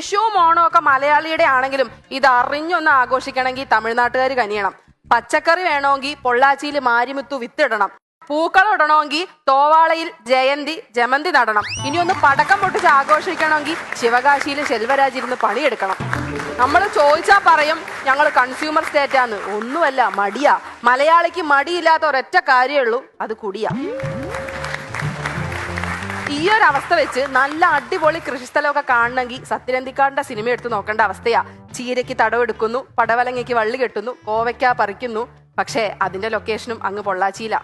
വിഷുവും ഓണവും ഒക്കെ മലയാളിയുടെ ആണെങ്കിലും ഇത് അറിഞ്ഞൊന്ന് ആഘോഷിക്കണമെങ്കിൽ തമിഴ്നാട്ടുകാർ കനിയണം. പച്ചക്കറി വേണമെങ്കിൽ പൊള്ളാച്ചിയിൽ മാരിമുത്തു വിത്തിടണം. പൂക്കളം ഇടണമെങ്കിൽ തോവാളയിൽ ജമന്തി നടണം. ഇനി ഒന്ന് പടക്കം പൊട്ടിച്ച് ആഘോഷിക്കണമെങ്കിൽ ശിവകാശിയിൽ ശെൽവരാജ് ഇരുന്ന് പണിയെടുക്കണം. നമ്മൾ ചോദിച്ചാ പറയും ഞങ്ങൾ കൺസ്യൂമർ സ്റ്റേറ്റാന്ന്. ഒന്നുമല്ല, മടിയാ. മലയാളിക്ക് മടിയില്ലാത്ത ഒരൊറ്റ കാര്യമേ ഉള്ളൂ, അത് കുടിയാ. ഈ ഒരു അവസ്ഥ വെച്ച് നല്ല അടിപൊളി കൃഷിസ്ഥലമൊക്കെ കാണണമെങ്കിൽ സത്യനന്ദിക്കാടിന്റെ സിനിമ എടുത്ത് നോക്കേണ്ട അവസ്ഥയാ. ചീരയ്ക്ക് തടവെടുക്കുന്നു, പടവലങ്ങയ്ക്ക് വള്ളി കെട്ടുന്നു, കോവയ്ക്ക പറിക്കുന്നു. പക്ഷേ അതിന്റെ ലൊക്കേഷനും അങ്ങ് പൊള്ളാച്ചിയില.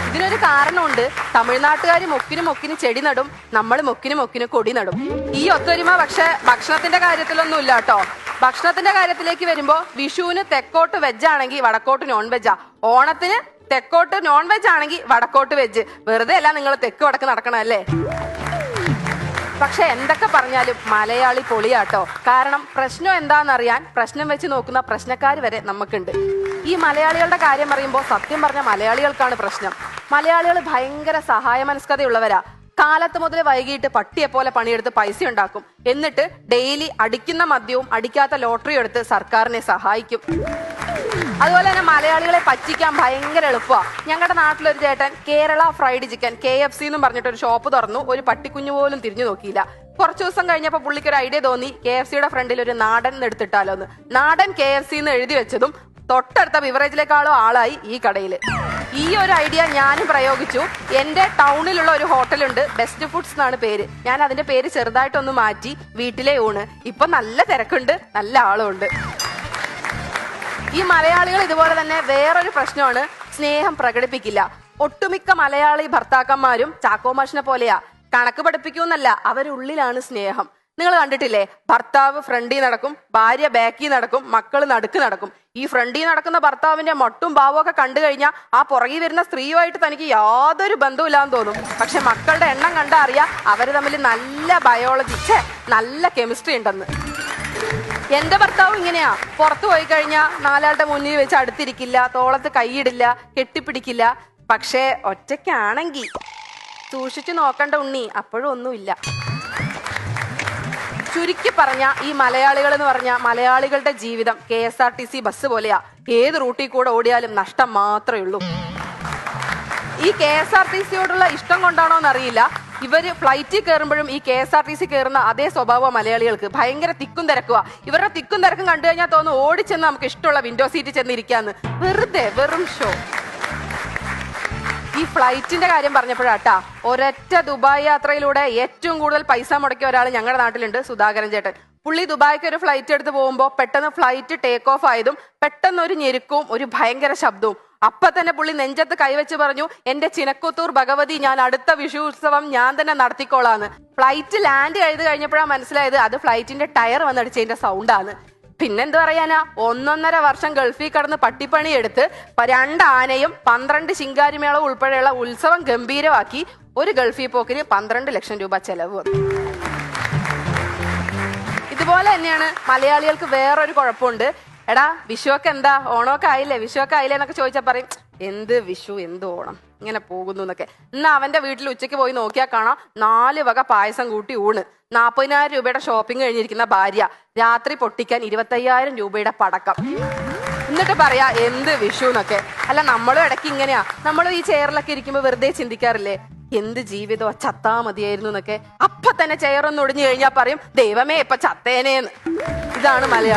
ഇതിനൊരു കാരണമുണ്ട്. തമിഴ്നാട്ടുകാർ മൊക്കിന് ചെടി നടും, നമ്മൾ മൊക്കിന് കൊടി നടും. ഈ ഒത്തൊരുമ പക്ഷെ ഭക്ഷണത്തിന്റെ കാര്യത്തിലൊന്നും ഇല്ല കേട്ടോ. ഭക്ഷണത്തിന്റെ കാര്യത്തിലേക്ക് വരുമ്പോ വിഷുവിന് തെക്കോട്ട് വെജ് ആണെങ്കിൽ വടക്കോട്ട് നോൺ വെജാ. ഓണത്തിന് തെക്കോട്ട് നോൺ വെജ് ആണെങ്കിൽ വടക്കോട്ട് വെജ്. വെറുതെ അല്ല നിങ്ങൾ തെക്ക് വടക്ക് നടക്കണല്ലേ. പക്ഷെ എന്തൊക്കെ പറഞ്ഞാലും മലയാളി പൊളിയാട്ടോ. കാരണം പ്രശ്നം എന്താണെന്നറിയാൻ പ്രശ്നം വെച്ച് നോക്കുന്ന പ്രശ്നക്കാർ വരെ നമുക്കുണ്ട്. ഈ മലയാളികളുടെ കാര്യം പറയുമ്പോൾ സത്യം പറഞ്ഞ മലയാളികൾക്കാണ് പ്രശ്നം. മലയാളികൾ ഭയങ്കര സഹായ മനസ്കതയുള്ളവരാ. കാലത്ത് മുതൽ വൈകിട്ട് പട്ടിയെ പോലെ പണിയെടുത്ത് പൈസ ഉണ്ടാക്കും. എന്നിട്ട് ഡെയിലി അടിക്കുന്ന മദ്യവും അടിക്കാത്ത ലോട്ടറിയും എടുത്ത് സർക്കാരിനെ സഹായിക്കും. അതുപോലെ തന്നെ മലയാളികളെ പറ്റിക്കാൻ ഭയങ്കര എളുപ്പമാണ്. ഞങ്ങളുടെ നാട്ടിലൊരു ചേട്ടൻ കേരള ഫ്രൈഡ് ചിക്കൻ KFC എന്നും പറഞ്ഞിട്ട് ഒരു ഷോപ്പ് തുറന്നു. ഒരു പട്ടിക്കുഞ്ഞു പോലും തിരിഞ്ഞു നോക്കിയില്ല. കുറച്ചു ദിവസം കഴിഞ്ഞപ്പോൾ പുള്ളിക്ക് ഒരു ഐഡിയ തോന്നി, KFCയുടെ ഫ്രണ്ടിൽ ഒരു നാടൻ എടുത്തിട്ടാലോ എന്ന്. നാടൻ KFC എന്ന് എഴുതി വെച്ചതും തൊട്ടടുത്ത ബിവറേജിലേക്കാളോ ആളായി ഈ കടയിൽ. ഈ ഒരു ഐഡിയ ഞാനും പ്രയോഗിച്ചു. എന്റെ ടൗണിലുള്ള ഒരു ഹോട്ടലുണ്ട്, ബെസ്റ്റ് ഫുഡ്സ് എന്നാണ് പേര്. ഞാൻ അതിന്റെ പേര് ചെറുതായിട്ടൊന്ന് മാറ്റി വീട്ടിലെ ഊണ്. ഇപ്പൊ നല്ല തിരക്കുണ്ട്, നല്ല ആളുണ്ട്. ഈ മലയാളികൾ ഇതുപോലെ തന്നെ വേറൊരു പ്രശ്നമാണ്, സ്നേഹം പ്രകടിപ്പിക്കില്ല. ഒട്ടുമിക്ക മലയാളി ഭർത്താക്കന്മാരും ചാക്കോമാഷിനെ പോലെയാ. കണക്ക് പഠിപ്പിക്കൂന്നല്ല, അവരുള്ളിലാണ് സ്നേഹം. നിങ്ങൾ കണ്ടിട്ടില്ലേ, ഭർത്താവ് ഫ്രണ്ടിൽ നടക്കും, ഭാര്യ ബാക്കിൽ നടക്കും, മക്കള് നടുക്ക് നടക്കും. ഈ ഫ്രണ്ടിൽ നടക്കുന്ന ഭർത്താവിന്റെ മട്ടും ഭാവവും ഒക്കെ കണ്ടു കഴിഞ്ഞാൽ ആ പുറകിൽ വരുന്ന സ്ത്രീയുമായിട്ട് തനിക്ക് യാതൊരു ബന്ധമില്ലാന്ന് തോന്നും. പക്ഷെ മക്കളുടെ എണ്ണം കണ്ടാ അറിയാം അവര് തമ്മിൽ നല്ല ബയോളജി, നല്ല കെമിസ്ട്രി ഉണ്ടെന്ന്. എന്റെ ഭർത്താവ് ഇങ്ങനെയാ. പുറത്തു പോയി കഴിഞ്ഞാൽ നാലാളുടെ മുന്നിൽ വെച്ച് അടുത്തിരിക്കില്ല, തോളത്ത് കൈയിടില്ല, കെട്ടിപ്പിടിക്കില്ല. പക്ഷേ ഒറ്റയ്ക്കാണെങ്കിൽ സൂക്ഷിച്ചു നോക്കണ്ട ഉണ്ണി, അപ്പോഴും ഒന്നുമില്ല. ചുരുക്കി പറഞ്ഞ ഈ മലയാളികൾ എന്ന് പറഞ്ഞ മലയാളികളുടെ ജീവിതം KSRTC ബസ് പോലെയാ. ഏത് റൂട്ടിൽ കൂടെ ഓടിയാലും നഷ്ടം മാത്രമേ ഉള്ളൂ. ഈ KSRTCയോടുള്ള ഇഷ്ടം കൊണ്ടാണോ എന്നറിയില്ല, ഇവര് ഫ്ലൈറ്റിൽ കയറുമ്പോഴും ഈ KSRTC കയറുന്ന അതേ സ്വഭാവം മലയാളികൾക്ക്. ഭയങ്കര തിക്കും തിരക്കുക. ഇവരുടെ തിക്കും തിരക്കും കണ്ടു കഴിഞ്ഞാൽ തോന്നുന്നു ഓടിച്ചെന്ന് നമുക്ക് ഇഷ്ടമുള്ള വിൻഡോ സീറ്റിൽ ചെന്നിരിക്കാന്ന്. വെറുതെ വെറും ഷോ. ഈ ഫ്ലൈറ്റിന്റെ കാര്യം പറഞ്ഞപ്പോഴാട്ടാ, ഒരൊറ്റ ദുബായ് യാത്രയിലൂടെ ഏറ്റവും കൂടുതൽ പൈസ മുടക്കിയ ഒരാൾ ഞങ്ങളുടെ നാട്ടിലുണ്ട്, സുധാകരൻ ചേട്ടൻ. പുള്ളി ദുബായ്ക്ക് ഒരു ഫ്ലൈറ്റ് എടുത്ത് പോകുമ്പോൾ പെട്ടെന്ന് ഫ്ലൈറ്റ് ടേക്ക് ഓഫ് ആയതും പെട്ടെന്ന് ഒരു ഞെരുക്കവും ഒരു ഭയങ്കര ശബ്ദവും. അപ്പൊ തന്നെ പുള്ളി നെഞ്ചത്ത് കൈവച്ച് പറഞ്ഞു, എന്റെ ചിനക്കുത്തൂർ ഭഗവതി, ഞാൻ അടുത്ത വിഷു ഉത്സവം ഞാൻ തന്നെ നടത്തിക്കോളാന്ന്. ഫ്ലൈറ്റ് ലാൻഡ് ചെയ്ത് കഴിഞ്ഞപ്പോഴാണ് മനസ്സിലായത് അത് ഫ്ലൈറ്റിന്റെ ടയർ വന്നടിച്ചതിന്റെ സൗണ്ടാണ്. പിന്നെന്ത് പറയാനാ, 1.5 വർഷം ഗൾഫിൽ കടന്ന് പട്ടിപ്പണി എടുത്ത് 2 ആനയും 12 ശിങ്കാരിമേളവും ഉൾപ്പെടെയുള്ള ഉത്സവം ഗംഭീരമാക്കി ഒരു ഗൾഫിൽ പോക്കിന് 12 ലക്ഷം രൂപ ചെലവ് വന്നു. ഇതുപോലെ തന്നെയാണ് മലയാളികൾക്ക് വേറൊരു കുഴപ്പമുണ്ട്. എടാ വിഷുവൊക്കെ എന്താ, ഓണമൊക്കെ ആയില്ലേ, വിഷുവൊക്കെ ആയില്ലേ എന്നൊക്കെ ചോദിച്ചാൽ പറയും, എന്ത് വിഷു എന്ത് ഓണം, ഇങ്ങനെ പോകുന്നു എന്നൊക്കെ. ഇന്ന് അവന്റെ വീട്ടിൽ ഉച്ചയ്ക്ക് പോയി നോക്കിയാൽ കാണാം 4 വക പായസം കൂട്ടി ഊണ്, 40,000 രൂപയുടെ ഷോപ്പിംഗ് കഴിഞ്ഞിരിക്കുന്ന ഭാര്യ, രാത്രി പൊട്ടിക്കാൻ 25,000 രൂപയുടെ പടക്കം. എന്നിട്ട് പറയാ എന്ത് വിഷു എന്നൊക്കെ. അല്ല, നമ്മളും ഇടയ്ക്ക് ഇങ്ങനെയാ. നമ്മളും ഈ ചെയറിലൊക്കെ ഇരിക്കുമ്പോൾ വെറുതെ ചിന്തിക്കാറില്ലേ, എന്ത് ജീവിതം, ചത്താ മതിയായിരുന്നു എന്നൊക്കെ. അപ്പൊ തന്നെ ചെയറൊന്ന് ഒടിഞ്ഞു കഴിഞ്ഞാൽ പറയും, ദൈവമേ ഇപ്പൊ ചത്തേനേന്ന്. ഇതാണ് മലയാളം.